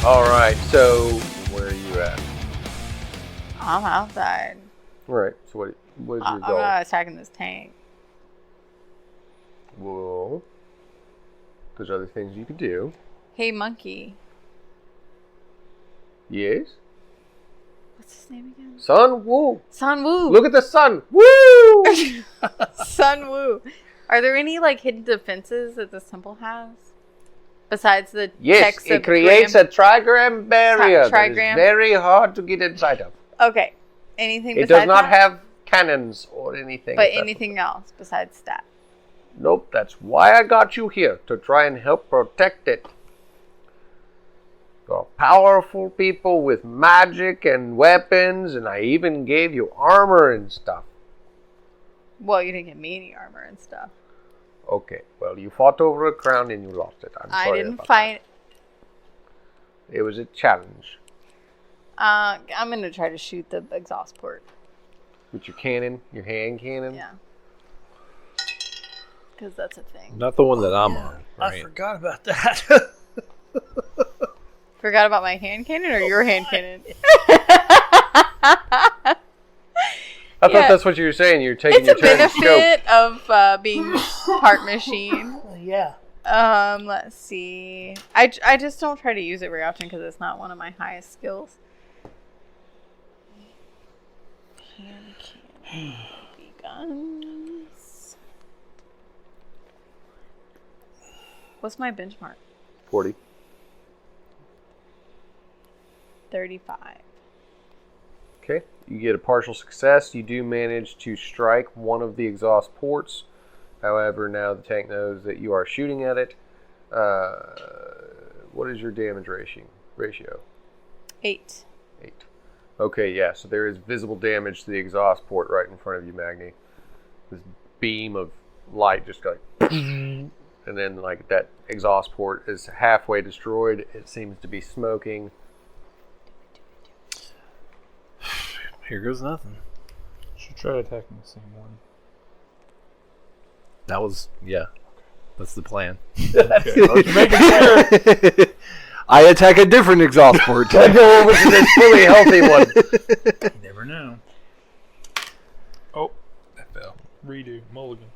All right, so where are you at? I'm outside. All right, so what is your I'm goal? not attacking this tank. Well, there's other things you could do. Hey, monkey. Yes? What's his name again? Sun Woo. Sun Woo. Look at the sun. Woo! Sun Woo. Are there any hidden defenses that this temple has? Besides the Yes, it creates a trigram barrier that is very hard to get inside of. Okay. Anything it besides does not that? have cannons or anything. But anything else besides that? Nope, that's why I got you here, to try and help protect it. You're powerful people with magic and weapons, and I even gave you armor and stuff. Well, you didn't give me any armor and stuff. Okay, well, you fought over a crown and you lost it. I didn't fight. It was a challenge. I'm going to try to shoot the exhaust port. With your cannon? Your hand cannon? Yeah. Because that's a thing. Not the one that I'm on. Right? I forgot about that. Forgot about my hand cannon or your hand cannon? I thought that's what you were saying. You're taking your turn to scope. It's a benefit of being part machine. Yeah. Let's see. I just don't try to use it very often because it's not one of my highest skills. Hand cannon. Guns. What's my benchmark? 40. 35. Okay, you get a partial success. You do manage to strike one of the exhaust ports. However, now the tank knows that you are shooting at it. What is your damage ratio? 8. 8. Okay, yeah, so there is visible damage to the exhaust port right in front of you, Magni. This beam of light just goes and then that exhaust port is halfway destroyed. It seems to be smoking. Here goes nothing. Should try attacking the same one. That was, yeah. That's the plan. I attack a different exhaust port. I go over to this fully healthy one. You never know. Oh, that fell. Redo. Mulligan.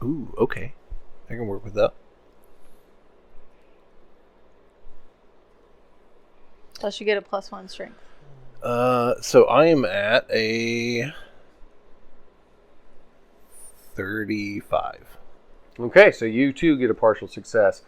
Ooh, okay. I can work with that. Plus you get a +1 strength. So I am at a 35. Okay, so you too get a partial success.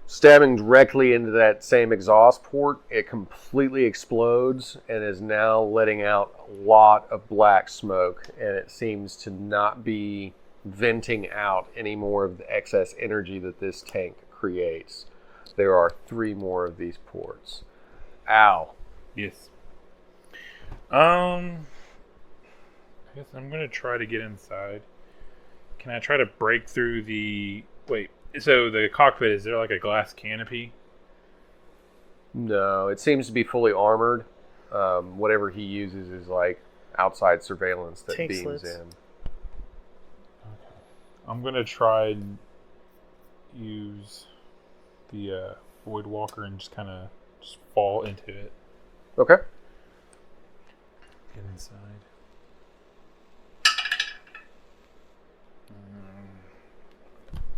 Stabbing directly into that same exhaust port, it completely explodes and is now letting out a lot of black smoke, and it seems to not be venting out any more of the excess energy that this tank creates. There are 3 more of these ports. Ow. Yes. I guess I'm going to try to get inside. Can I try to break through the... Wait, so the cockpit, is there like a glass canopy? No, it seems to be fully armored. Whatever he uses is like outside surveillance that Tank beams slits. in. Okay. I'm going to try and use the Void Walker and just kind of just fall into it. Okay. Get inside.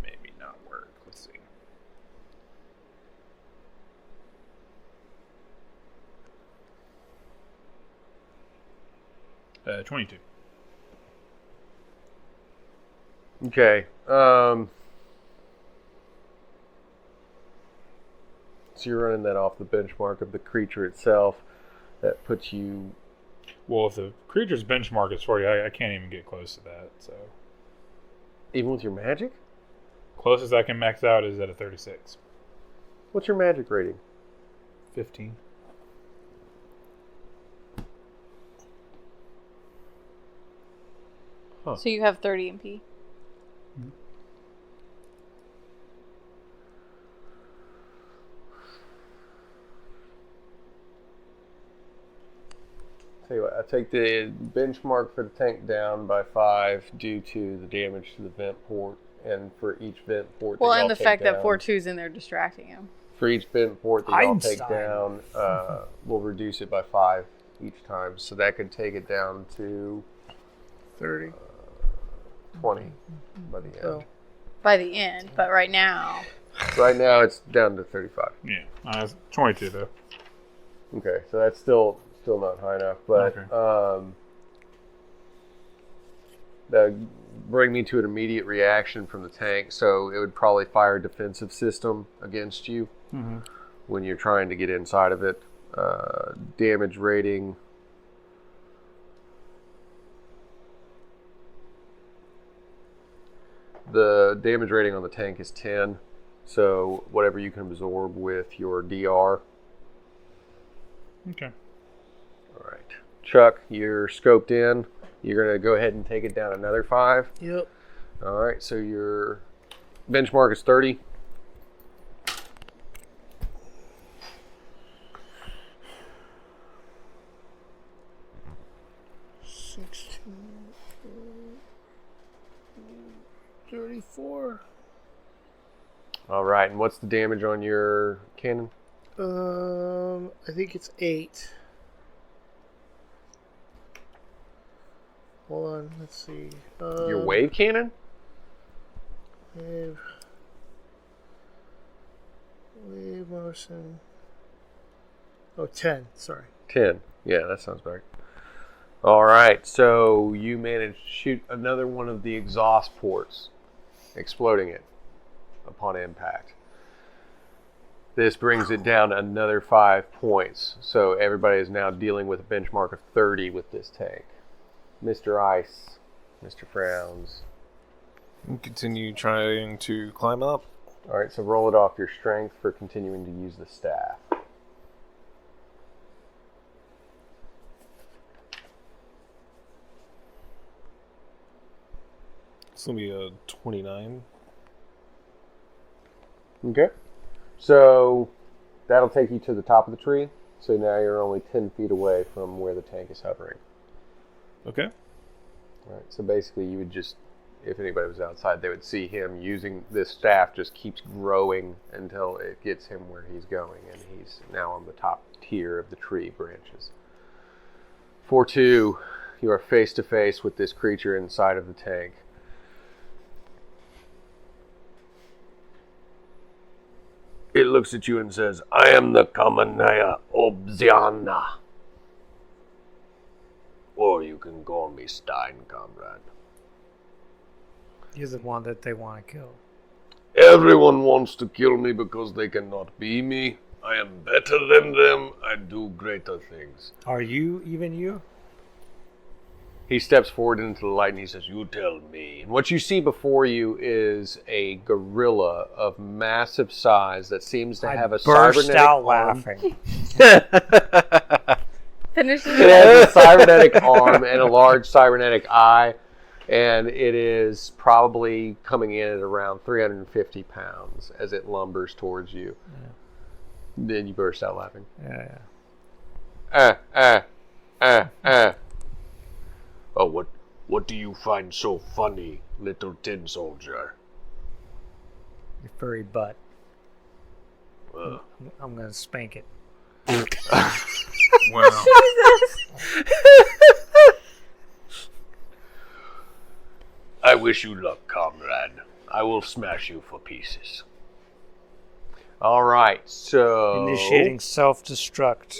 Maybe not work. Let's see. Uh, 22. Okay. So you're running that off the benchmark of the creature itself. That puts you... Well, if the creature's benchmark is 40, I can't even get close to that. So Even with your magic? closest I can max out is at a 36. What's your magic rating? 15. Huh. So you have 30 MP. Tell you what, I take the benchmark for the tank down by 5 due to the damage to the vent port, and for each vent port. Well, that and y'all the fact take that down, 4-2's in there distracting him. For each bent port that y'all take Einstein. down, we'll reduce it by 5 each time. So that could take it down to 30. 20 by the end. Oh. By the end, but right now. Right now it's down to 35. Yeah, 22 though. Okay, so that's still not high enough, but that would bring me to an immediate reaction from the tank. So it would probably fire a defensive system against you when you're trying to get inside of it. Damage rating. The damage rating on the tank is 10. So whatever you can absorb with your DR. Okay. All right. Chuck, you're scoped in. You're going to go ahead and take it down another 5. Yep. All right. So your benchmark is 30. $34. All right. And what's the damage on your cannon? I think it's 8. Hold on, let's see. Your wave cannon? Wave motion. Oh, 10. Sorry. 10. Yeah, that sounds better. All right. So you managed to shoot another one of the exhaust ports, exploding it upon impact. This brings it down another 5 points. So everybody is now dealing with a benchmark of 30 with this tank. Mr. Ice, Mr. Frowns. Continue trying to climb up. All right, so roll it off your strength for continuing to use the staff. It's going to be a 29. Okay. So that'll take you to the top of the tree. So now you're only 10 feet away from where the tank is hovering. Okay. All right, so basically you would just, if anybody was outside, they would see him using this staff, just keeps growing until it gets him where he's going, and he's now on the top tier of the tree branches. 4-2, you are face to face with this creature inside of the tank. It looks at you and says, I am the Kamanaya Obziana. Or you can call me Stein, comrade. You're the one that they want to kill. Everyone wants to kill me because they cannot be me. I am better than them. I do greater things. Are you even you? He steps forward into the light and he says, you tell me. And what you see before you is a gorilla of massive size that seems to have a burst cybernetic out arm. laughing. Finish It has a cybernetic arm and a large cybernetic eye, and it is probably coming in at around 350 pounds as it lumbers towards you. Yeah. Then you burst out laughing. Yeah. Oh, what do you find so funny, little tin soldier? Your furry butt. Uh, I'm going to spank it. Wow. I wish you luck, comrade. I will smash you for pieces. All right, so... Initiating self-destruct.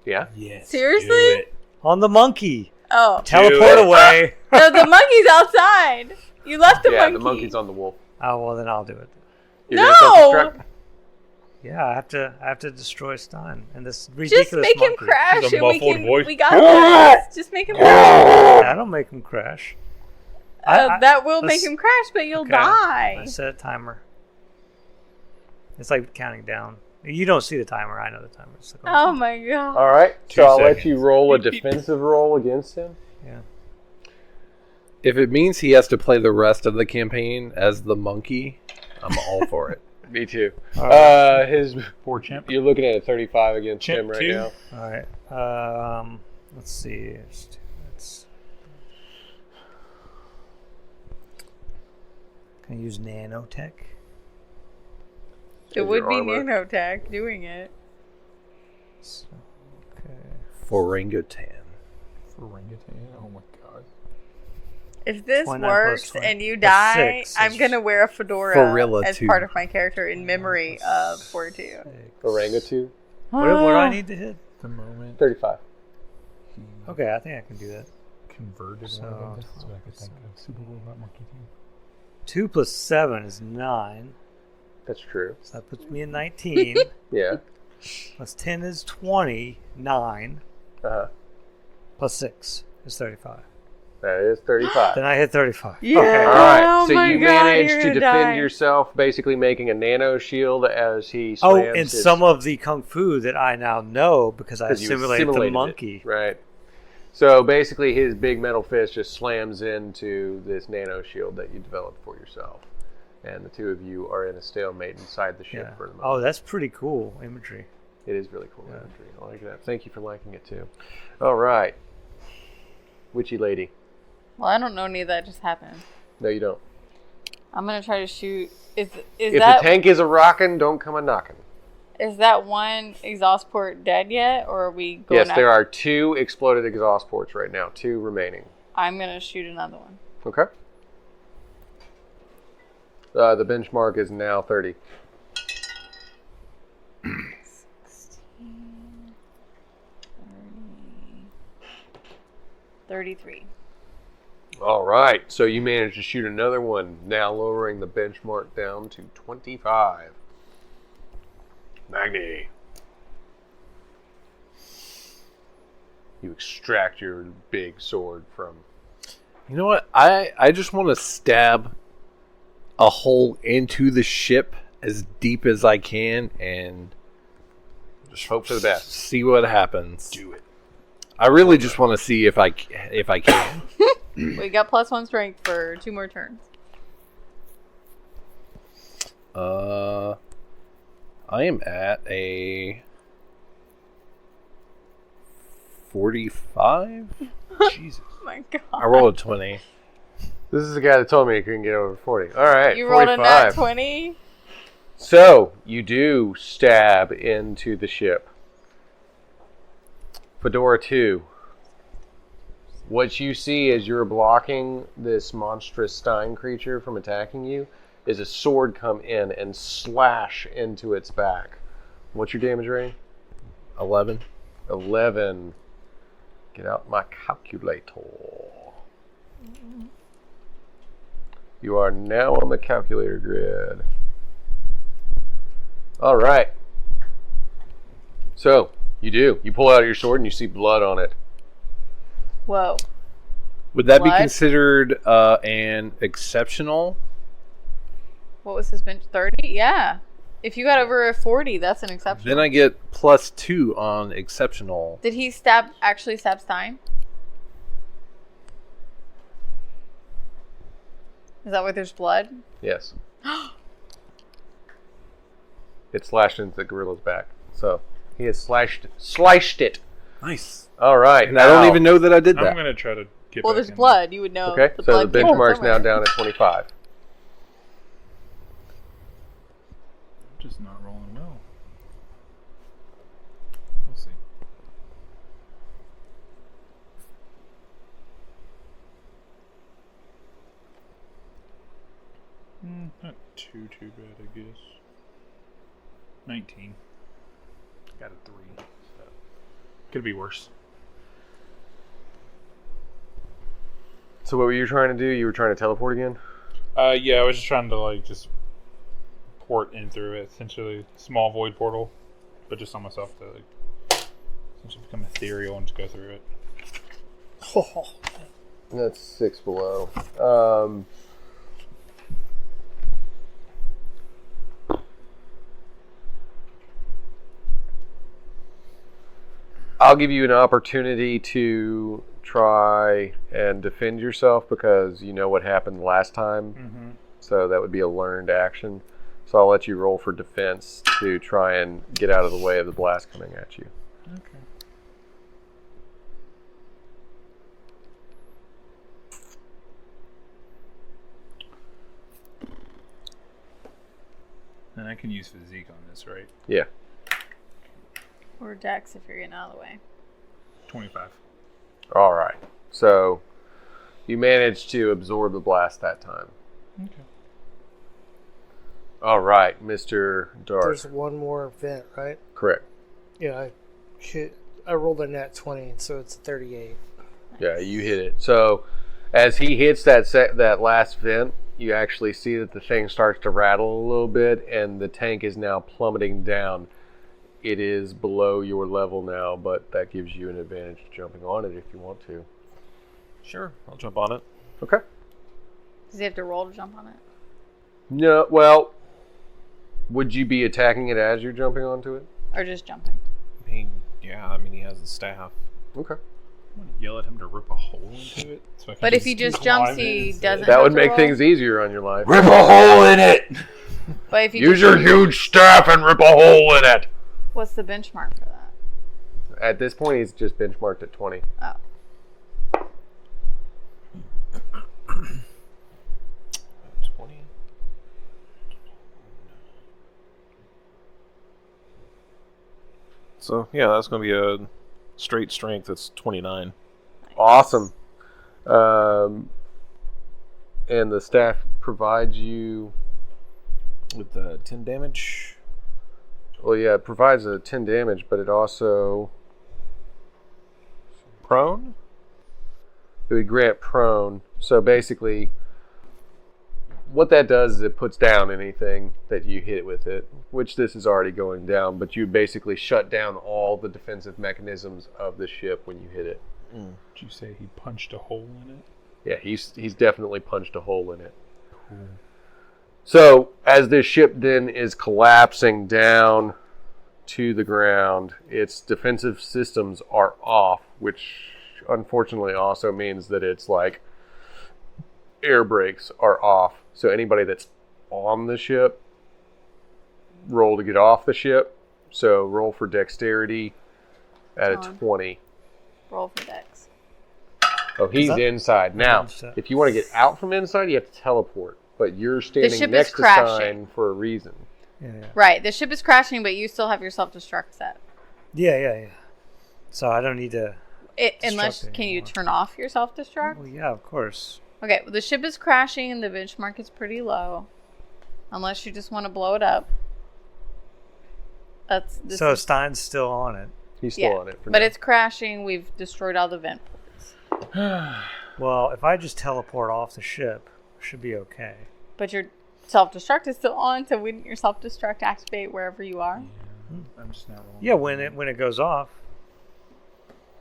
Yeah? Yes. Seriously? On the monkey. Oh. Teleport away. No, the monkey's outside. You left the monkey. The monkey's on the wolf. Oh, well, then I'll do it. You're gonna self-destruct? Yeah, I have to destroy Stein and this ridiculous Just make him monkey. crash With a and muffled voice. we got this. Just make him crash. That'll make him crash. That will make let's- him crash, but you'll Okay. die. I set a timer. It's like counting down. You don't see the timer. I know the timer. It's like, Oh my god. All right, 2 so I'll let seconds. you roll a defensive roll against him. yeah. If it means he has to play the rest of the campaign as the monkey, I'm all for it. Me too. All right. His Poor chimp. You're looking at a 35 against Chimp him right two. now. All right. Let's see. Can I use nanotech? It as would your be armor. nanotech doing it. So, okay. Orangutan. Orangutan. Oh my god. If this 29 plus works 20. and you That's die, 6. I'm gonna wear a fedora Gorilla as too. part of my character in memory of Fortitude. Orangutan. What do I need to hit? The moment 35. he Okay, I think I can do that. converted So, one of them. This is what I could think of. Super Robot Monkey Team. 2 plus 7 is 9. That's true. So that puts me in 19. Yeah. Plus 10 is 29. Uh-huh. Plus 6 is 35. That is 35. Then I hit 35. Yeah. Okay. All right. Oh so my you God, managed you're to gonna defend die. yourself, basically making a nano shield as he Oh, slams and his- some of the kung fu that I now know because I 'cause you simulated the simulated it, monkey. right. So basically his big metal fist just slams into this nano shield that you developed for yourself. And the two of you are in a stalemate inside the ship Yeah. for the moment. Oh, that's pretty cool imagery. It is really cool imagery. I like that. Thank you for liking it too. All right. Witchy lady. Well, I don't know any of that just happened. No, you don't. I'm gonna try to shoot. Is If that the tank is a rockin', don't come a knockin'. is that one exhaust port dead yet, or are we going? Yes, there are 2 exploded exhaust ports right now. 2 remaining. I'm gonna shoot another one. Okay. The benchmark is now 30. 16, 33. All right. So you managed to shoot another one, now lowering the benchmark down to 25. Magni. You extract your big sword from. You know what? I just want to stab a hole into the ship as deep as I can and Just hope for the best. see what happens. Do it. I really just want to see if I can. We got +1 strength for 2 more turns. I am at a 45. Jesus. Oh my god. I rolled a 20. This is the guy that told me he couldn't get over 40. All right. You rolled 45. a nat 20? So you do stab into the ship. Fedora 2. What you see as you're blocking this monstrous Stein creature from attacking you is a sword come in and slash into its back. What's your damage rating? 11. 11. Get out my calculator. You are now on the calculator grid. All right. So, you do. You pull out your sword and you see blood on it. Whoa. Would that be What? considered an exceptional? What was his bench? 30? Yeah. If you got over a 40, that's an exception. Then I get +2 on exceptional. Did he actually stab Stein? Is that why there's blood? Yes. It slashed into the gorilla's back. So, he has sliced it. Nice. All right. And I don't even know that I did I'm that. going to try to get Well, back there's in blood. You would know. Okay, the so blood the came from benchmark's now somewhere. down at 25. there. Just not rolling well. We'll see. Not too bad, I guess. 19. Got a 3. So. Could be worse. So what were you trying to do? You were trying to teleport again? Yeah, I was just trying to just port in through it, essentially small void portal, but just on myself to essentially become ethereal and just go through it. That's 6 below. I'll give you an opportunity to try and defend yourself because you know what happened last time. Mm-hmm. So that would be a learned action. So I'll let you roll for defense to try and get out of the way of the blast coming at you. Okay. And I can use physique on this, right? Yeah. Or Dex if you're getting out of the way. 25. All right. So you managed to absorb the blast that time. Okay. All right, Mr. Dark. There's one more vent, right? Correct. Yeah, I rolled a nat 20, so it's a 38. Yeah, you hit it. So as he hits that last vent, you actually see that the thing starts to rattle a little bit, and the tank is now plummeting down. It is below your level now, but that gives you an advantage jumping on it if you want to. Sure, I'll jump on it. Okay. Does he have to roll to jump on it? No, well, would you be attacking it as you're jumping onto it? Or just jumping? He has the staff. Okay. I'm going to yell at him to rip a hole into it. So I can But if he just jumps, climb in he instead. doesn't That have would to make roll. things easier on your life. Rip a hole in it! But if you Use just, your huge staff and rip a hole in it. what's the benchmark for that? At this point, he's just benchmarked at 20. Oh. 20. So yeah, that's going to be a straight strength. That's 29. Awesome. And the staff provides you... With 10 damage. Well, yeah, it provides a 10 damage, but it also... Prone? It would grant prone. So basically, what that does is it puts down anything that you hit with it, which this is already going down, but you basically shut down all the defensive mechanisms of the ship when you hit it. Did you say he punched a hole in it? Yeah, he's definitely punched a hole in it. Cool. So, as this ship then is collapsing down to the ground, its defensive systems are off, which unfortunately also means that it's like air brakes are off. So anybody that's on the ship, roll to get off the ship. So roll for dexterity at a 20. Roll for Dex. Oh, he's inside. Now, Inside. if you want to get out from inside, you have to teleport. But you're ship standing is next to crashing. Stein for a reason. Yeah. Right. The ship is crashing, but you still have your self-destruct set. Yeah. So I don't need to. Unless, Destruct can you anymore. turn off your self-destruct? Well, yeah, of course. Okay, well, the ship is crashing and the benchmark is pretty low. Unless you just want to blow it up. So Stein's still on it. He's still on it for but now. it's crashing. We've destroyed all the vent ports. Well, if I just teleport off the ship, should be okay. But your self-destruct is still on, so wouldn't your self-destruct activate wherever you are? I'm just not rolling. Yeah, when it goes off,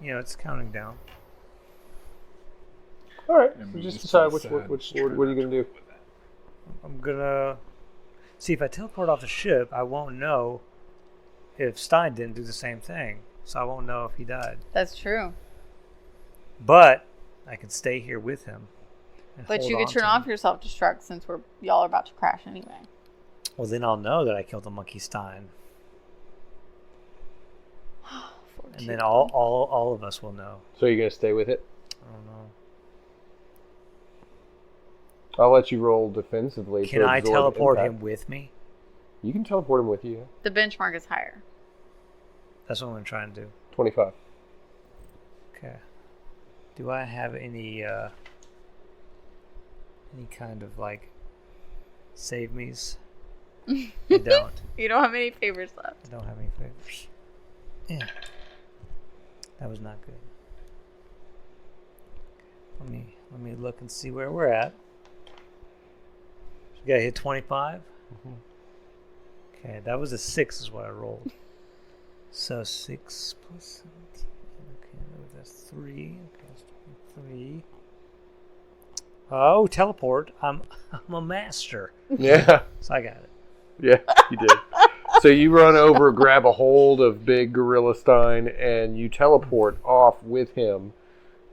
it's counting down. All right. And So we just just decide decide what to are you going to do? I'm gonna see if I teleport off the ship. I won't know if Stein didn't do the same thing, so I won't know if he died. That's true. But I can stay here with him. and But hold you could on turn to off him. your self-destruct since y'all are about to crash anyway. Well, then I'll know that I killed the monkey Stein, and then all of us will know. So you're going to stay with it? I don't know. I'll let you roll defensively. Can to I absorb teleport impact. him with me? You can teleport him with you. Yeah. The benchmark is higher. That's what I'm gonna try and do. 25. Okay. Do I have any kind of like save me's? I don't. You don't have any favors left. I don't have any favors. Yeah. That was not good. Let me look and see where we're at. You gotta hit 25. Okay, that was a 6 is what I rolled. So 6 plus 17. Okay, that's 3. Okay, that's 23. Oh, teleport! I'm a master. Yeah. So I got it. Yeah, you did. So you run over, grab a hold of Big Gorilla Stein, and you teleport off with him.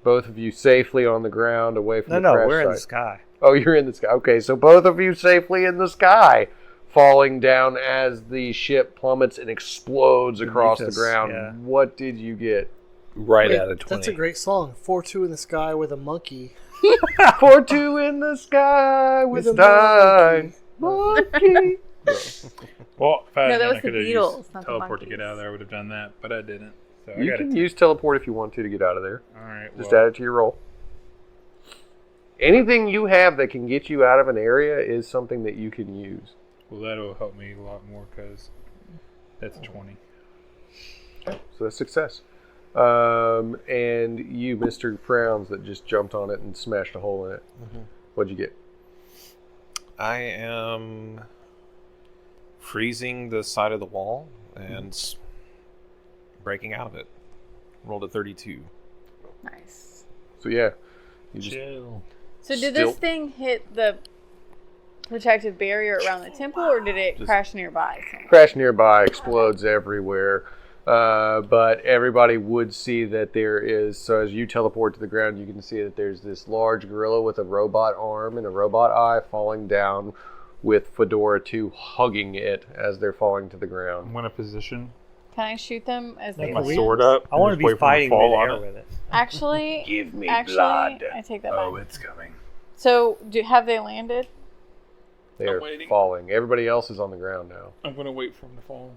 Both of you safely on the ground, away from the crash we're in the site. sky. Oh, you're in the sky. Okay, so both of you safely in the sky, falling down as the ship plummets and explodes across the us, ground. yeah. What did you get? Right Wait, out of 20. That's a great song. 4-2 in the sky with a monkey. 4-2 in the sky with a Stein. monkey. Well, if I No, had that known was I the could have beetles, used not the teleport to get monkeys. out of there, I would have done that, but I didn't. So I You got can it. use teleport if you want to get out of there. All right. Just well, add it to your roll. Anything you have that can get you out of an area is something that you can use. well, that'll help me a lot more because that's 20. So that's success. And you, Mr. Frowns, that just jumped on it and smashed a hole in it. What'd you get? I am freezing the side of the wall and breaking out of it. Rolled a 32. Nice. So yeah, you just Chill. So did Still- this thing hit the protective barrier around the temple, or did it crash nearby? crash nearby, explodes everywhere. But everybody would see that there is, so as you teleport to the ground, you can see that there's this large gorilla with a robot arm and a robot eye falling down with Fedora 2 hugging it as they're falling to the I'm ground. going to position. Can I shoot them as they Like, My we- land? sword up. I want to and be just wait for them fighting fall midair on it. with it. Actually, Give me actually, blood. I take that Oh, back. it's coming. So, have they landed? They're I'm waiting. falling. Everybody else is on the ground now. I'm going to wait for them to fall.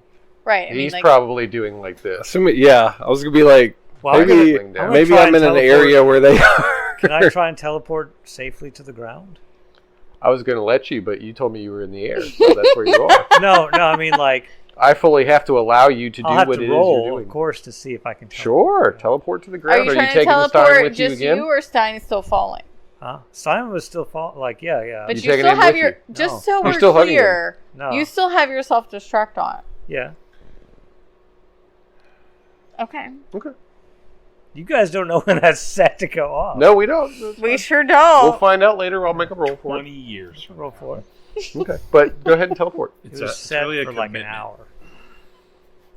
Right. I mean, He's like, probably doing like this. Assuming, yeah, I was gonna be like, Well, I'm maybe, gonna- I'm maybe try I'm and in an teleport. area where they are. Can I try and teleport safely to the ground? I was going to let you, but you told me you were in the air, so that's where you are. No, I mean like I fully have to allow you to do I'll have what to it is you're roll, doing. of course, to see if I can. Sure, teleport to the are ground. you Are trying you to taking the Stein teleport with you just again? you, or Stein is still falling? Huh? Simon was still like yeah. But You you taking still him have with your you? just No. so You're we're still hugging him. clear. No. You still have your self destruct on. Yeah. Okay. Okay. You guys don't know when that's set to go off. No, we don't. That's We fine. sure don't. We'll find out later. I'll make a roll for 20 years from Roll for it. it. Okay. But go ahead and teleport. It It's, was it's set really a for like an commitment. hour.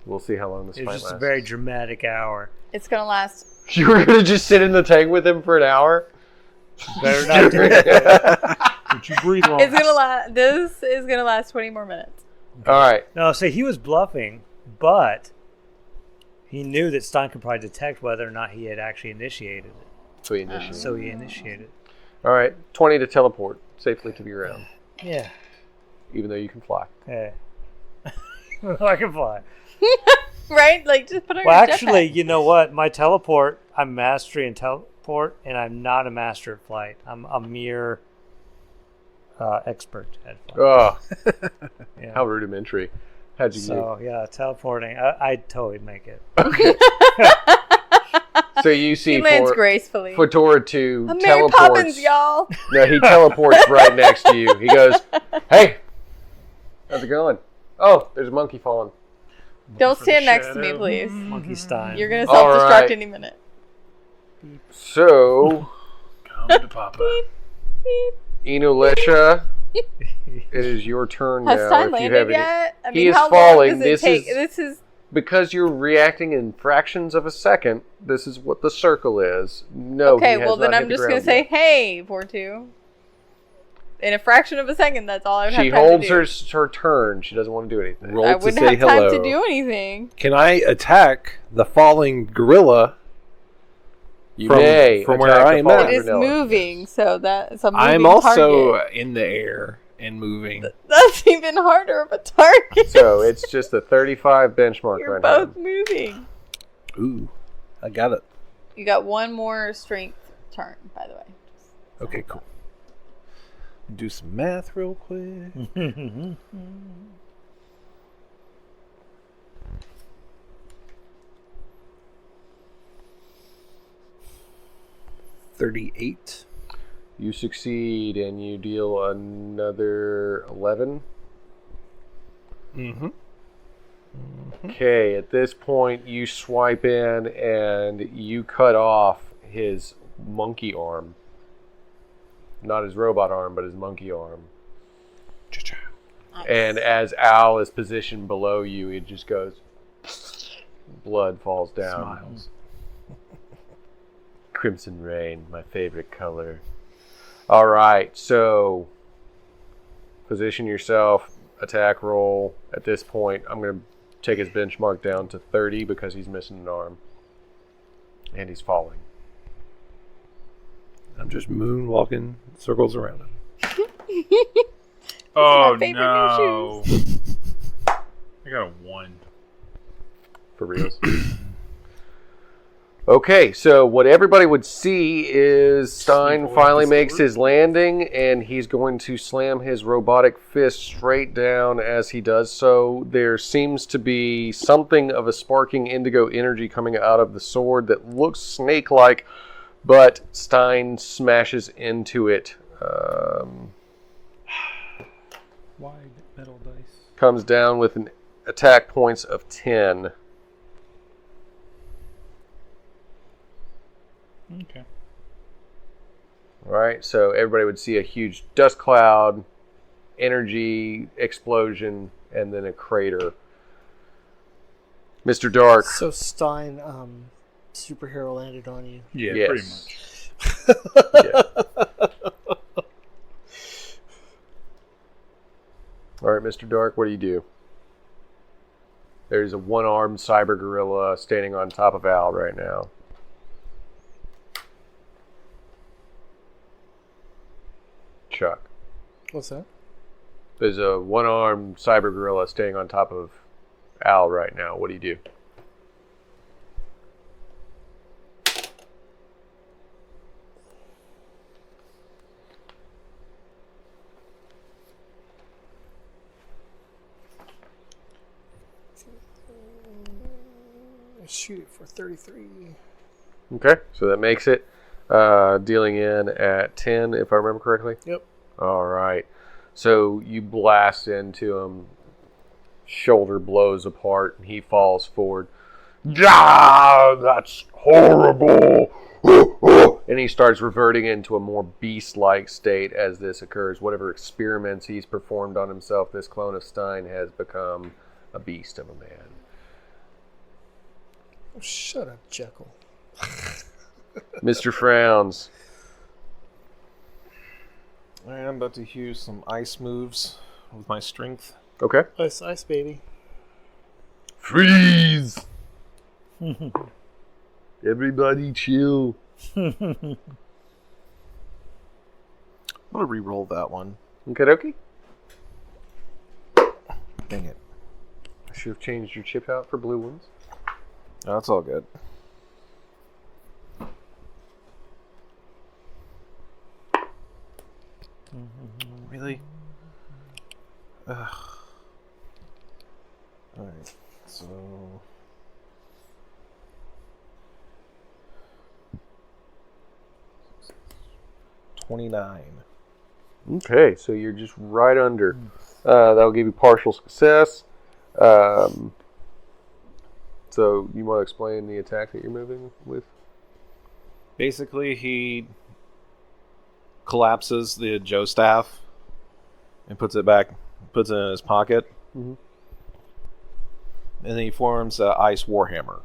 We'll see how long this It fight was just lasts. a very dramatic hour. It's gonna last. You were going to just sit in the tank with him for an hour? Better not do that. Would you breathe long? It's gonna last. This is gonna last 20 more minutes. All right. No, so he was bluffing, but he knew that Stein could probably detect whether or not he had actually initiated it. So you initiate. So he initiated. All right. 20 to teleport safely to the ground, Yeah. even though you can fly. Okay. I can fly. Right? Like, just put on Well, your actually, jetpack. you know what? My teleport, I'm mastery in teleport, and I'm not a master at flight. I'm a mere expert at flight. Oh, Yeah. how rudimentary. How'd you So, yeah, teleporting. I'd totally make it. So you see He lands gracefully. Fedora 2 I'm Mary teleports. Poppins, y'all. No, he teleports right next to you. He goes, "Hey, how's it going? Oh, there's a monkey falling." Don't For stand the next to me, shadow. please. Monkey Stein. You're gonna All self-destruct right. any minute. So, Come to Papa. Inulesha, it is your turn Has now. Stein if you landed have any, yet? I He mean, is how falling. long does it This take? is- This is because you're reacting in fractions of a second. This is what the circle is. No. okay. he has Well, then not hit I'm the just gonna ground say, yet. "Hey, Vortu." In a fraction of a second, that's all I would have She time holds to do. her turn. She doesn't want to do anything. Roll I to wouldn't say have time hello. to do anything. Can I attack the falling gorilla? You From- may from where attack the I am fallen at. It is vanilla. moving, so that's a moving I'm also target. in the air and moving. That's even harder of a target. So it's just a 35 benchmark You're right both now. moving. Ooh, I got it. You got one more strength turn, by the way. Okay, cool. Do some math real quick. 38. You succeed and you deal another 11. Mm-hmm. Okay, at this point you swipe in and you cut off his monkey arm. Not his robot arm, but his monkey arm. And as Al is positioned below you, it just goes, blood falls down. Smiles. Crimson Rain, my favorite color. All right, so position yourself, attack roll. At this point, I'm going to take his benchmark down to 30 because he's missing an arm. And he's falling. I'm just moonwalking circles around him. Oh my favorite no! new shoes. I got a 1. For reals. Okay, so what everybody would see is Stein Sneak away finally with the makes sword. his landing, and he's going to slam his robotic fist straight down. As he does so, there seems to be something of a sparking indigo energy coming out of the sword that looks snake-like, but Stein smashes into it. Wide metal dice. Comes down with an attack points of 10. Okay. All right, so everybody would see a huge dust cloud, energy explosion, and then a crater. Mr. Dark. So Stein, superhero landed on you. Yeah, Yes. pretty much. Yeah. All right, Mr. Dark, what do you do? There's a one-armed cyber gorilla standing on top of Al right now. Chuck. What's that? There's a one-armed cyber gorilla standing on top of Al right now. What do you do? Shoot it for 33. Okay, so that makes it dealing in at 10, if I remember correctly. Yep. All right. So you blast into him, shoulder blows apart, and he falls forward. Ah, that's horrible. And he starts reverting into a more beast-like state as this occurs. Whatever experiments he's performed on himself, this clone of Stein has become a beast of a man. Oh, shut up, Jekyll. Mr. Frowns. I'm about to use some ice moves with my strength. Okay. Ice, ice, baby. Freeze! Everybody chill. I'm gonna re-roll that one. Okay, dokie. Dang it. I should have changed your chip out for blue ones. No, that's all good. Really? Ugh. Alright, so... $29. Okay, so you're just right under. That'll give you partial success. So you want to explain the attack that you're moving with? Basically, he collapses the Joe staff and puts it in his pocket. Mhm. And then he forms an ice warhammer.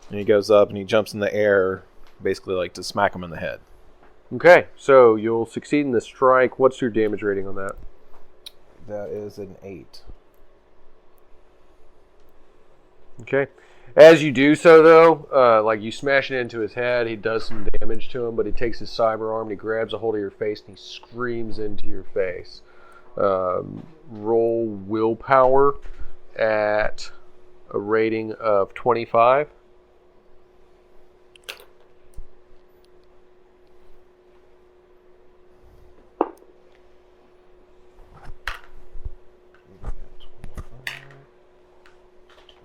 And he goes up and he jumps in the air, basically like to smack him in the head. Okay, so you'll succeed in the strike. What's your damage rating on that? That is an 8. Okay. As you do so, though, like you smash it into his head, he does some damage to him, but he takes his cyber arm and he grabs a hold of your face and he screams into your face. Roll willpower at a rating of 25.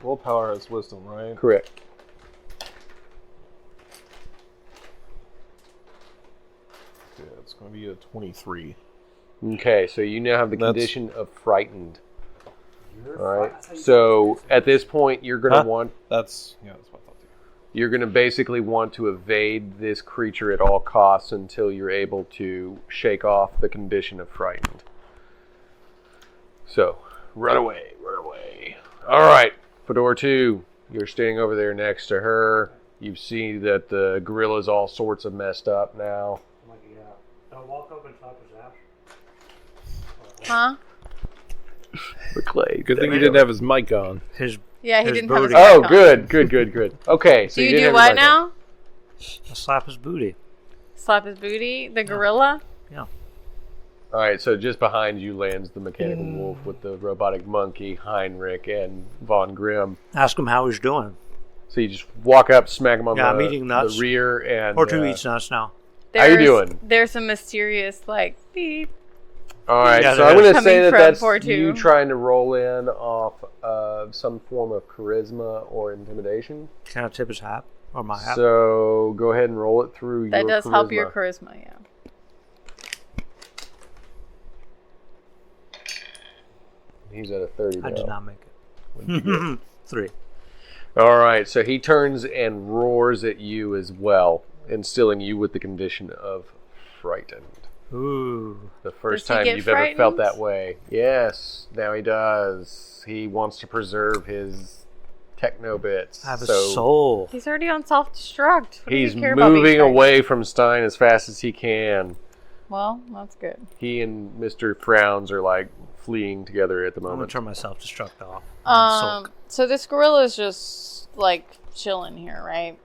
Willpower has wisdom, right? Correct. Yeah, it's going to be a 23. Okay, so you now have the That's- condition of frightened. All right. So at this point, you're going to want That's what I thought too. you're going to basically want to evade this creature at all costs until you're able to shake off the condition of frightened. So, run away, run away. All right, Fedora 2, you're standing over there next to her. You see that the gorilla's all sorts of messed up now. I'll walk up and talk to Zach. Huh? Clay. Good thing you didn't have his mic on. His Yeah, he His didn't have his booty. mic Oh, on. good. Okay, so Do you didn't do have what your mic on. now? I'll slap his booty. Slap his booty? The gorilla? Yeah. All right, so just behind you lands the mechanical wolf with the robotic monkey, Heinrich, and Von Grimm. Ask him how he's doing. So you just walk up, smack him on I'm eating nuts. the rear, and Or two eats nuts now. How you doing? There's a mysterious beep. All right, Yeah, so I'm going to say Coming that's from 4-2. you trying to roll in off of some form of charisma or intimidation. Can I tip his hat? Or my hat? So go ahead and roll it through That your does charisma. help your charisma, yeah. He's at a 30 I now. did not make What'd you get? it. 3. All right, so he turns and roars at you as well, instilling you with the condition of frightened. Ooh. The first Does he time get you've ever felt frightened? that way. Yes, now he does. He wants to preserve his techno bits. I have a so soul. He's already on self-destruct. What do he's you care about being moving frightened? away from Stein as fast as he can. Well, that's good. He and Mr. Frowns are like fleeing together at the I'm going moment. to turn my self-destruct off. Sulk. So this gorilla's just chilling here, right?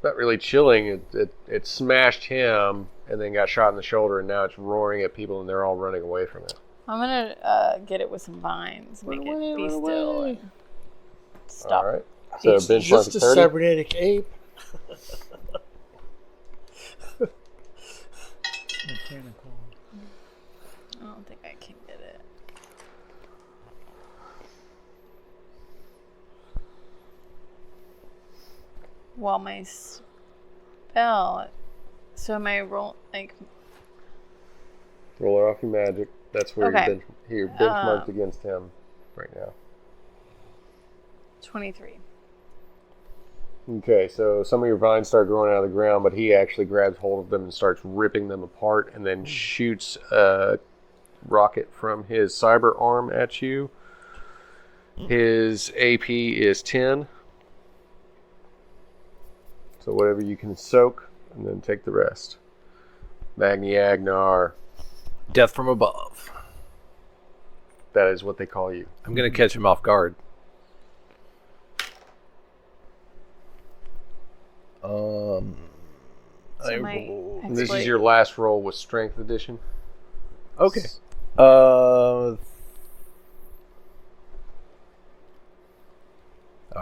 Not really chilling. It smashed him and then got shot in the shoulder, and now it's roaring at people, and they're all running away from it. I'm gonna get it with some vines, make it be still, and stop. All right. So It's benchmark just is a 30. cybernetic ape. Mechanical. I don't think I can get it. Well, my spell. So my roll Roll it off your magic. That's where Okay. you're benchmarked against him right now. 23. Okay, so some of your vines start growing out of the ground, but he actually grabs hold of them and starts ripping them apart and then shoots a rocket from his cyber arm at you. His AP is 10. So whatever you can soak, and then take the rest. Magni Agnar, Death from above. that is what they call you. I'm going to catch him off guard. So my And this is exploit- your last roll with Strength Edition. Okay. I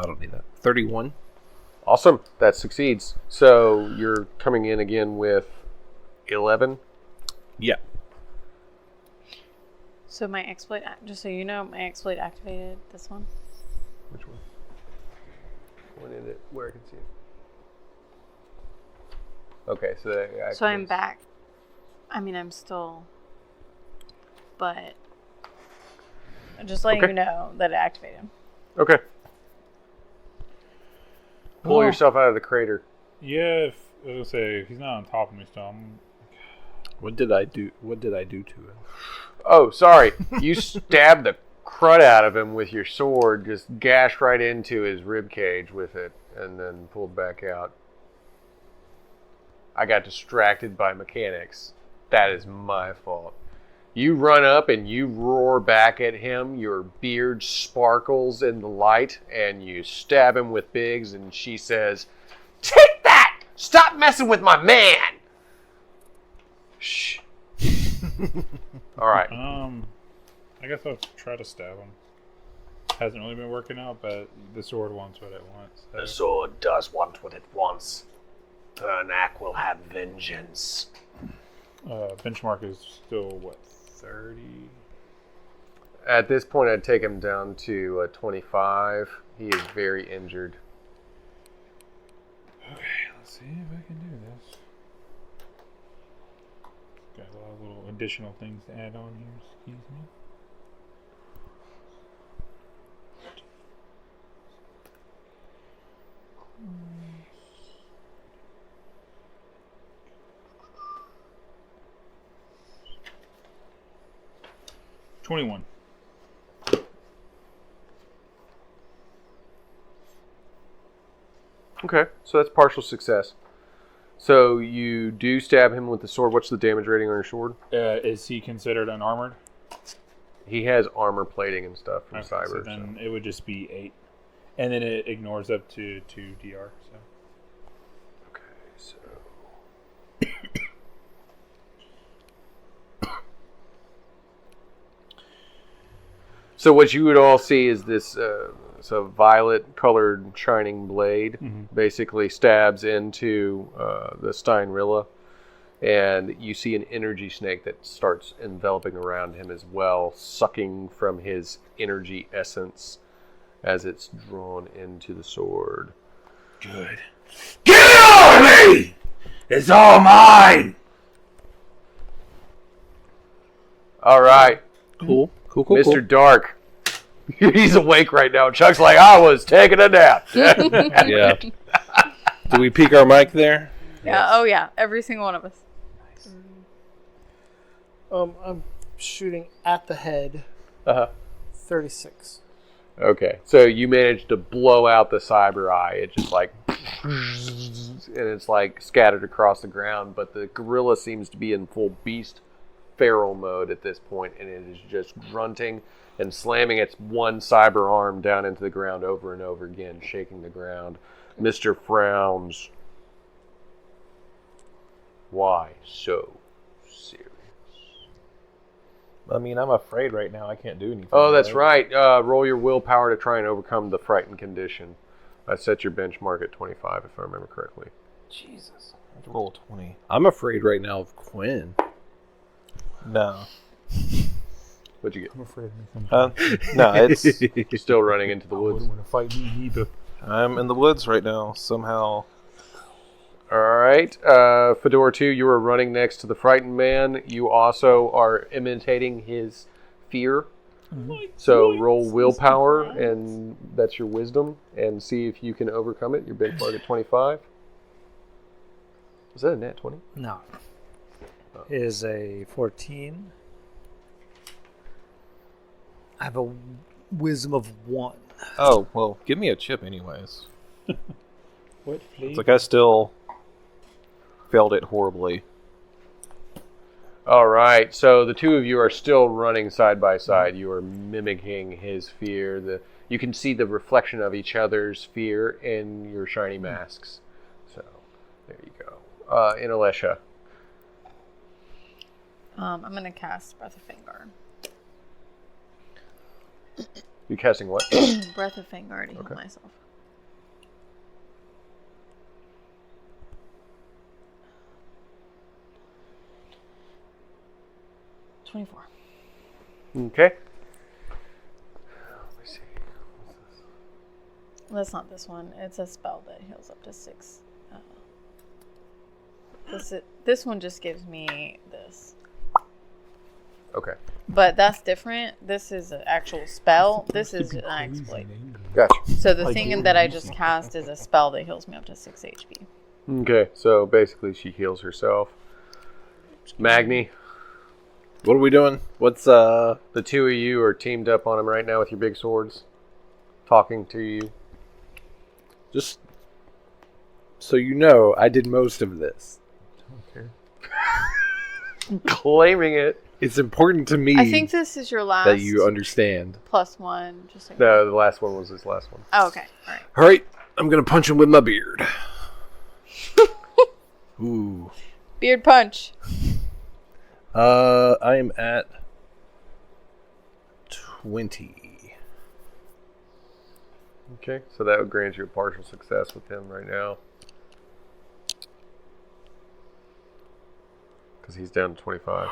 don't need that. 31. Awesome. That succeeds. So you're coming in again with 11. Yeah. So my exploit, just so you know, my exploit activated this one. Which one? Point at it where I can see it. Okay, so that So I'm activates. back. I mean, I'm still, but just letting Okay. you know that it activated. Okay. Pull Oh. yourself out of the crater. Yeah, if, I was gonna say if he's not on top of me still, What did I do? What did I do to him? Oh, sorry. You stabbed the crud out of him with your sword, just gashed right into his rib cage with it, and then pulled back out. I got distracted by mechanics. That is my fault. You run up and you roar back at him. Your beard sparkles in the light, and you stab him with Biggs, and she says, "Take that! Stop messing with my man!" Shh. All right. I guess I'll try to stab him. Hasn't really been working out, but the sword wants what it wants. The sword does want what it wants. Vernac will have vengeance. Benchmark is still what, 30? At this point, I'd take him down to 25. He is very injured. Okay, let's see if I can do this. Got a lot of little additional things to add on here. Excuse me. $21. Okay, so that's partial success. So you do stab him with the sword. What's the damage rating on your sword? Is he considered unarmored? He has armor plating and stuff from Okay, Cyber. so then it would just be 8. And then it ignores up to 2 DR. So. Okay, so So what you would all see is this violet-colored shining blade basically stabs into the Steinrilla, and you see an energy snake that starts enveloping around him as well, sucking from his energy essence as it's drawn into the sword. Good. Get it off me! It's all mine! All right. Cool. Mr. Dark. He's awake right now. Chuck's like, I was taking a nap. Yeah. Do we peek our mic there? Yeah. Oh yeah. Every single one of us. I'm shooting at the head. 36. Okay, so you managed to blow out the cyber eye. It just like, and it's like scattered across the ground. But the gorilla seems to be in full beast feral mode at this point, and it is just grunting and slamming its one cyber arm down into the ground over and over again, shaking the ground. Mr. frowns. Why so serious? I mean, I'm afraid right now. I can't do anything. Oh, that's right. Roll your willpower to try and overcome the frightened condition. I set your benchmark at 25, if I remember correctly. Jesus. I have to roll a 20. I'm afraid right now of Quinn. No. What'd you get? I'm afraid of me. No, it's... You're still running into the I woods. wouldn't want to fight me either. I'm in the woods right now, somehow. All right. Fedora 2, you are running next to the frightened man. You also are imitating his fear. So roll willpower, and that's your wisdom, and see if you can overcome it. Your benchmark at 25. Is that a nat 20? No. Is a 14. I have a wisdom of 1. Oh, well, give me a chip anyways. What, please? It's like I still failed it horribly. All right. So the two of you are still running side by side. You are mimicking his fear. You can see the reflection of each other's fear in your shiny masks. So there you go. Inalesha. I'm gonna cast Breath of Vanguard. You're casting what? Breath of Vanguard to heal Okay. myself. $24. Okay. Let me see. That's not this one. It's a spell that heals up to 6. This one just gives me this. Okay. But that's different. This is an actual spell. This is an exploit. Gotcha. So the thing that I just cast is a spell that heals me up to 6 HP. Okay. So basically, she heals herself. Magni, What are we doing? What's the two of you are teamed up on him right now with your big swords, talking to you. just so you know, I did most of this. Claiming it. It's important to me I think this is your last that you understand. +1. Just so No, the last one was his last one. Oh, okay. All right. All right, I'm gonna punch him with my beard. Ooh. Beard punch. I am at 20. Okay, so that would grant you a partial success with him right now. Because he's down to 25.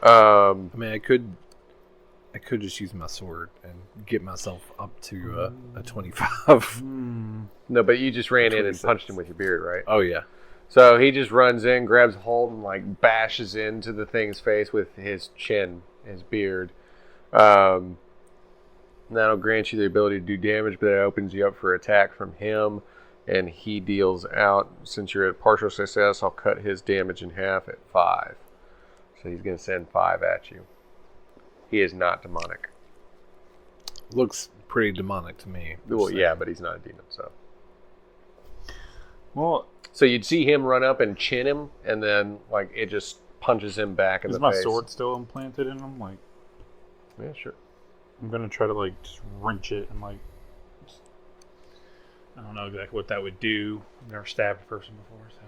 I mean, I could just use my sword and get myself up to a 25. No, but you just ran in and 26. punched him with your beard, right? Oh yeah. So he just runs in, grabs hold, and like bashes into the thing's face with his chin, his beard. That'll grant you the ability to do damage, but that opens you up for attack from him, and he deals out. Since you're at partial success, I'll cut his damage in half at 5. So he's going to send 5 at you. He is not demonic. Looks pretty demonic to me. Well, yeah, but he's not a demon, so. Well, So you'd see him run up and chin him, and then like it just punches him back in is the my face. sword still implanted in him? Like, Yeah, sure. I'm gonna try to like just wrench it and like, I don't know exactly what that would do. I've never stabbed a person before, so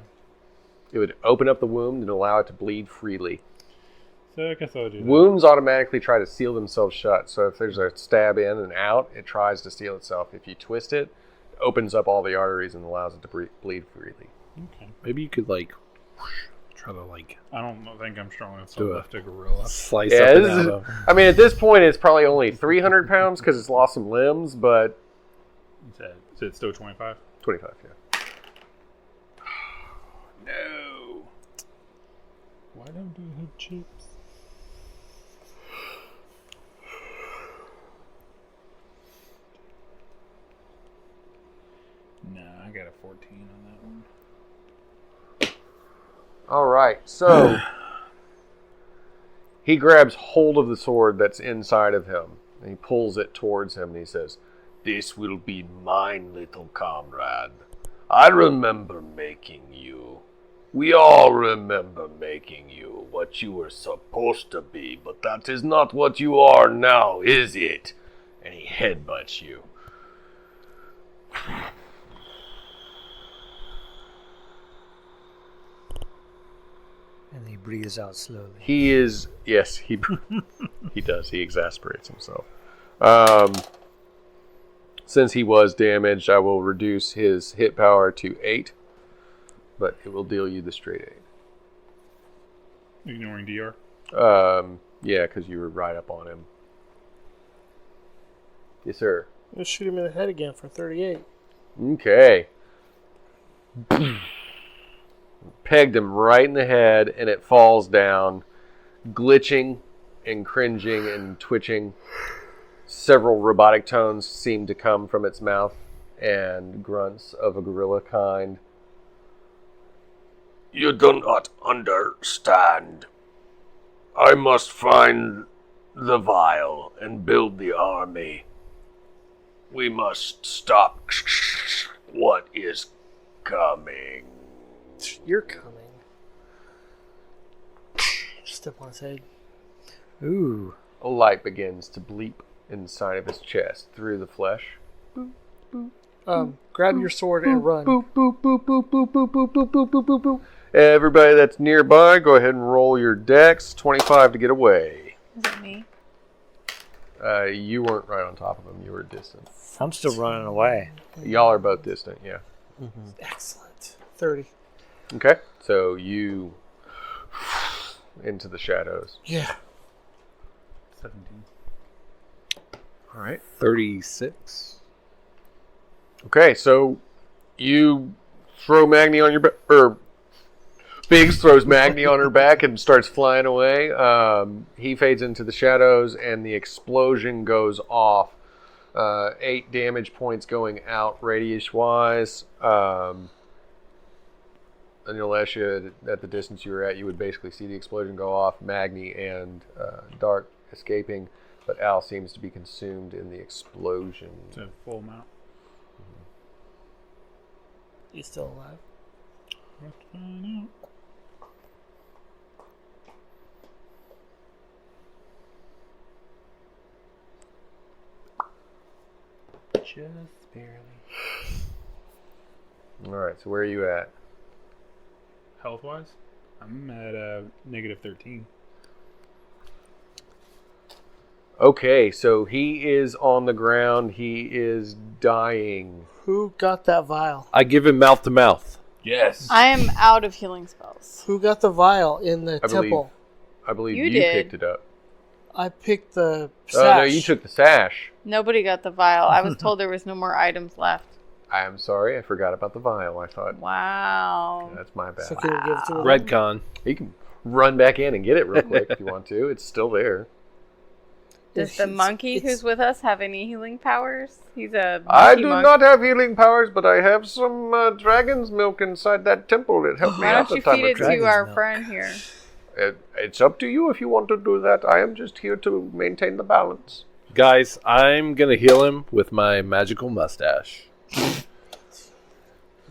It would open up the wound and allow it to bleed freely. So I guess I'll do that. Wounds automatically try to seal themselves shut. So if there's a stab in and out, it tries to seal itself. If you twist it, it opens up all the arteries and allows it to bleed freely. Okay. Maybe you could like try to like I don't think I'm strong enough to Do lift a gorilla. slice Yeah, up and this out is, of. I mean, at this point, it's probably only 300 pounds because it's lost some limbs, but Is it still 25? 25, yeah. No. Why don't we have chips? Nah, I got a 14 on that one. All right, so he grabs hold of the sword that's inside of him, and he pulls it towards him, and he says, "This will be mine, little comrade. I remember making you. We all remember making you what you were supposed to be, but that is not what you are now, is it?" And he headbutts you. And he breathes out slowly. He is, yes, he does. He exasperates himself. Since he was damaged, I will reduce his hit power to 8, but it will deal you the straight 8. Ignoring DR. Yeah, because you were right up on him. Yes, sir. Let's shoot him in the head again for 38. Okay. Pegged him right in the head, and it falls down, glitching and cringing and twitching. Several robotic tones seem to come from its mouth, and grunts of a gorilla kind. "You do not understand. I must find the vial and build the army. We must stop what is coming." You're coming. Step on his head. Ooh. A light begins to bleep inside of his chest through the flesh. Grab your sword and run. Boop, boop, boop, boop, boop, boop, boop, boop, boop, boop, boop, boop. Everybody that's nearby, go ahead and roll your dex. 25 to get away. Is it me? You weren't right on top of him. You were distant. I'm still running away. Y'all are both distant, yeah. Excellent. 30. Okay, so you into the shadows. Yeah. 17. All right. 36. Okay, so you throw Magni on your back, or Biggs throws Magni on her back and starts flying away. He fades into the shadows, and the explosion goes off. 8 damage points going out radius-wise. And Alessia, at the distance you were at, you would basically see the explosion go off, Magni and Dark escaping, but Al seems to be consumed in the explosion. So full amount. He's still alive. Let's find out. Just barely. Alright, so where are you at? Health wise, I'm at negative 13. Okay, so he is on the ground. He is dying. Who got that vial? I give him mouth to mouth. Yes. I am out of healing spells. Who got the vial in the temple? I believe You you did. picked it up. I picked the sash. Oh, no, you took the sash. Nobody got the vial. I was told there was no more items left. I'm sorry, I forgot about the vial. I thought, Wow. that's my bad. So can we give it to him? Redcon. You can run back in and get it real quick if you want to. It's still there. Does the monkey who's with us have any healing powers? He's a monkey I do monk. not have healing powers, but I have some dragon's milk inside that temple. It helped me Why out don't a you time feed or it two. to Dragon's our milk. friend here? It's up to you if you want to do that. I am just here to maintain the balance. Guys, I'm going to heal him with my magical mustache.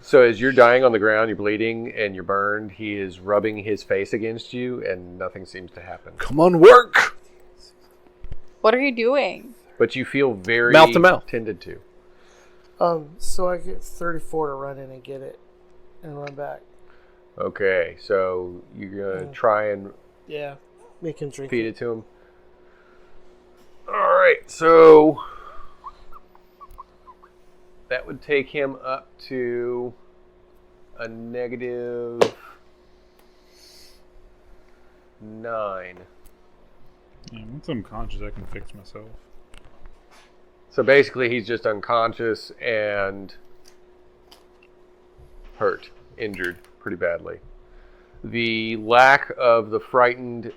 So as you're dying on the ground, you're bleeding, and you're burned, he is rubbing his face against you, and nothing seems to happen. Come on, work! What are you doing? But you feel very Mouth to mouth. tended to. So I get 34 to run in and get it and run back. Okay, so you're going to try and... Yeah. Make him drink. Feed it to him. All right, so that would take him up to a -9. Yeah, once I'm conscious, I can fix myself. So basically, he's just unconscious and hurt, injured pretty badly. The lack of the frightened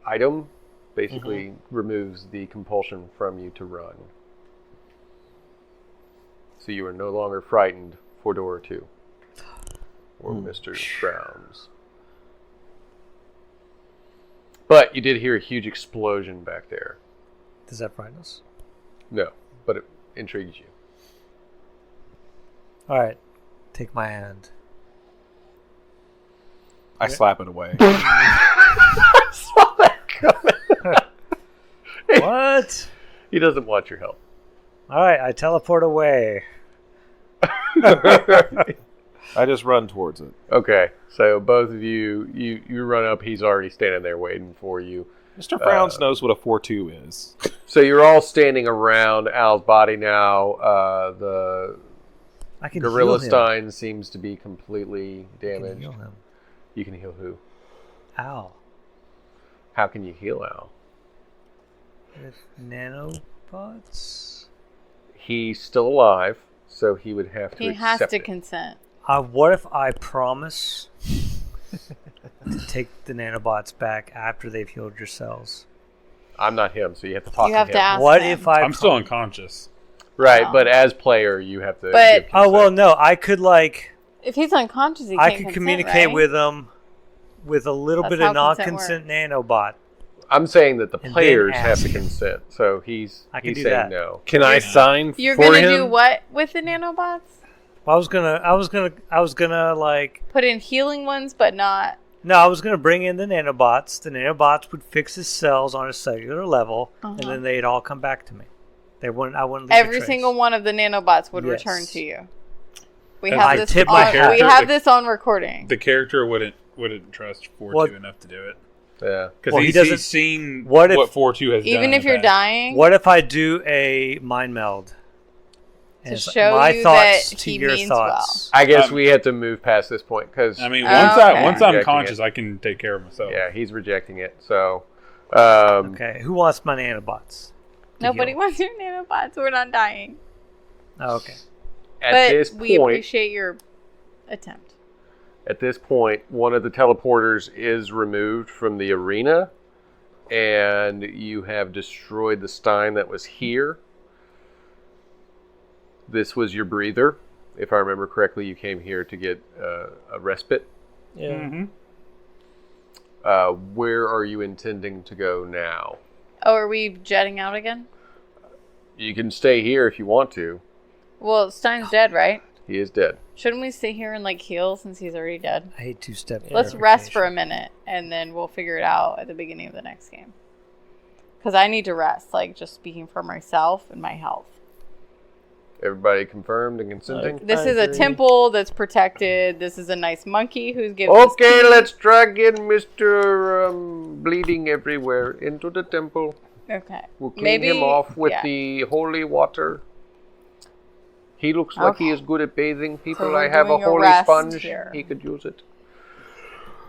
item basically removes the compulsion from you to run. So you are no longer frightened for door 2 or Mr. Browns. But you did hear a huge explosion back there. Does that frighten us? No, but it intrigues you. All right. Take my hand. I slap it away. Saw that coming. What? He doesn't want your help. All right. I teleport away. I just run towards it. Okay, so both of you run up. He's already standing there waiting for you. Mr. Frowns knows what a 4-2 is. So you're all standing around Al's body now. The I can Gorilla heal him. Stein seems to be completely I can damaged. heal him. You can heal who? Ow. How can you heal Al? With nanobots? He's still alive, so he would have to He has accept to it. consent. What if I promise to take the nanobots back after they've healed your cells? I'm not him, so you have to talk You to have him. to ask What him. if I... I'm still unconscious. Right, Oh. but as player, you have to. But- give Oh, well, consent. no. I could, like... If he's unconscious, he I can't could consent, communicate right? with them with a little That's bit of how consent non-consent nanobot. I'm saying that the And then players have ask to him. consent, so he's I can he's do saying that. no. Can I sign You're for gonna him? do what with the nanobots? I was gonna like... Put in healing ones, but not. No, I was gonna bring in the nanobots. The nanobots would fix his cells on a cellular level, and Uh-huh. then they'd all come back to me. I wouldn't leave a Every trace. single one of the nanobots would Yes. return to you. We As have I this. tip On, my hat. we have this on recording. The character wouldn't trust 4-2 What- enough to do it. Yeah. Because Well, he he's doesn't- seen what what, if- 4-2 has done. Even in if the you're past. dying, What if I do a mind meld? to And it's show my you thoughts that to he your means thoughts. I guess Um, we have to move past this point because I mean, Oh, once okay. I'm Rejecting conscious, it. I can take care of myself. yeah, he's rejecting it. So, Okay, who wants my nanobots? to nobody heal? wants your nanobots. We're not dying. Oh, okay. at But this we point, appreciate your attempt. one of the teleporters is removed from the arena, and you have destroyed the Stein that was here. This was your breather. If I remember correctly, you came here to get a respite. Yeah. Mm-hmm. Where are you intending to go now? Oh, are we jetting out again? You can stay here if you want to. Well, Stein's dead, right? He is dead. Shouldn't we stay here and like heal since he's already dead? I hate two-step. Let's rest for a minute and then we'll figure it out at the beginning of the next game. Because I need to rest, like just speaking for myself and my health. Everybody confirmed and consenting? This I is a agree. temple that's protected. This is a nice monkey who's giving Okay, let's drag in Mr. Bleeding Everywhere into the temple. Okay. We'll clean Maybe him off with yeah. the holy water. He looks like he Okay. is good at bathing people. So we're I have a doing a holy rest sponge. here. He could use it.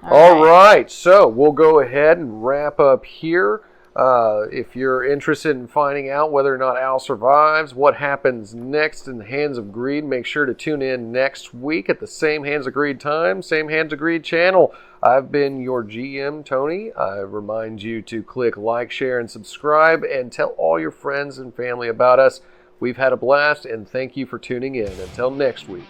All All right, so we'll go ahead and wrap up here. If you're interested in finding out whether or not Al survives, what happens next in the Hands of Greed, make sure to tune in next week at the same Hands of Greed time, same Hands of Greed channel. I've been your GM, Tony. I remind you to click like, share, and subscribe, and tell all your friends and family about us. We've had a blast, and thank you for tuning in. Until next week.